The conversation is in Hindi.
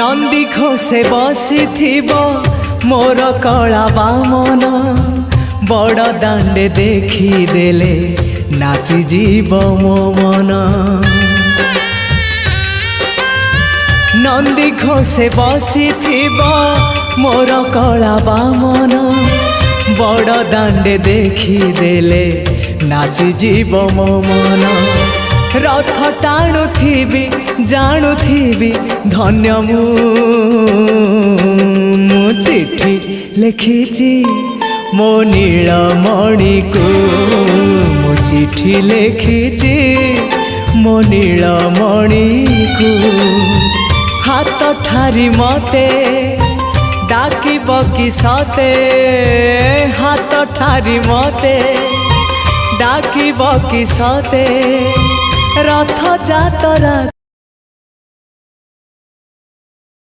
नंदी घोषे बसी मोर कला बामन बड़ दांडे देखी देले नाची जीव मो मन। नंदी घोषे बसी मोर कला बामन बड़ दांडे देखी देले नाची जीव मो मन। रथ टाणुथिबी जाणुथिबी धन्य मु चिट्ठी लिखिची मो नीलमणि को मु चिट्ठी लिखिची मो नीलमणि को। हाथ ठारी मते डाकिब कि सते हाथ ठारी मते डाकिब कि सते रथ जातरा।